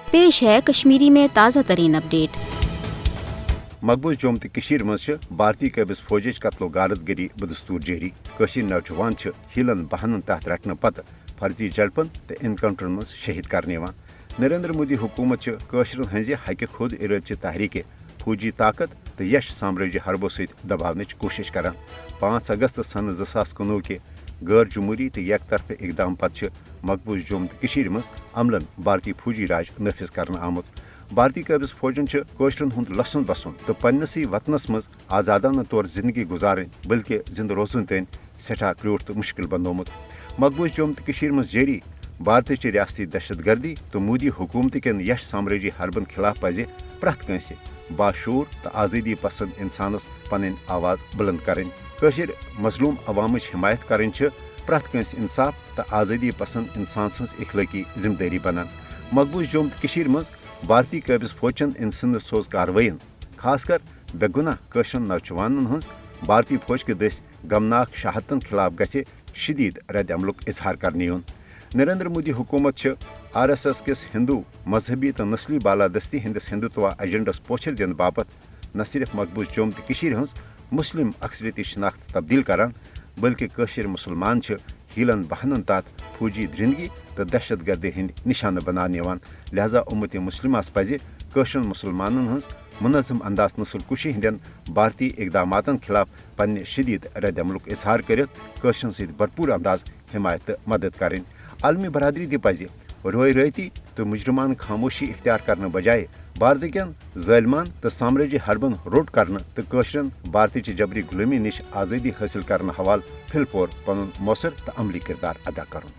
पेश है कश्मीरी में ताज़ा तरीन अपडेट। मकबूज जोम तो मज भारतीय कबिस फौज कत्लो गारत गरी बदस्तूर जारी। नौजवान हीलन बहानन तहत रटने पत फर्जी झड़पन तो इनकाउंटर मज शहीद करने। नरेंद्र मोदी हुकूमत हज हक खुद इराद तहरीक फौजी ताकत तो यश साम्राज्य हरबों सत दबावन कोशिश कर। 5 अगस्त सन 2019 के गैर जमहूरी तो एक तरफ इकदाम पत मकबूज जोम तो मज अमलन भारतीय फौजी राज नफिज कर आमुत। भारतीय कबिस फौजन कोशरन हुंद लसन बसन तो पन्नसी वतनस मज आजादाना तौर जिंदगी गुजारन बल्कि जिंद रोजन तन सठा क्रूर तो मुश्किल बनोमुत। मकबूज जोम तो मज जारी भारत रियासती दहशत गर्दी तो मोदी हुकूमत कन यश साम्राज्य हरबन खिलाफ पज प्रत कंस बाशूर तो आज़ादी पसंद इंसानस पन आवाज़ बुलंद करें। मजलूम अवाम हिमायत करें प्रत कंस इंसाफ तो आज़ादी पसंद इंसान सज इखलाकी जिम्मेदारी बनान। मकबूज जोम तो मज भारतीय कबिस फौजन इन सद सोज कार्रवाइन खासकर बेगुनाह कशरन नौजवान हज भारतीय फौज के दस गमनाक शहादतन खिलाफ गसे शदीद रद्द अमलुक इजहार करने यून। नरेंद्र मोदी हुकूमत RSS किस हिंदू मजहबी तो नस्ली बालादस्ती हंदिस हिंदुत्व एजेंडस पोचर दिन बापत न सिर्फ मकबूज जोम तो हज मुस्लिम अक्सरियती शनाख्त तब्दील करान बल्कि मुसलमान हीलन बहनन तहत फौजी दरिंदगी तो दहशत गर्दी हंद निशान बनाने। लिहाजा उम्मत मुस्लिमास पज मुसलमान हज मुनज़म अंदाज नस्ल कुशी हंदन भारतीय इकदामातन खिलाफ पन्ने शदीद रद्द अमलुक इजहार कर सत भरपूर अंदाज हिमायत मदद करें। आलमी बरदरी ति पज रोय रती तो मुजरमान खामोशी इख्तियार करने बजाय भारत कन ज़ालिमान तो साम्राज्य हरबन रोट करने तो कशरन भारत जबरी गुलामी निश आज़ादी हासिल करने हवाल फिलपोर पन मौसर तो अमली किरदार अदा कर।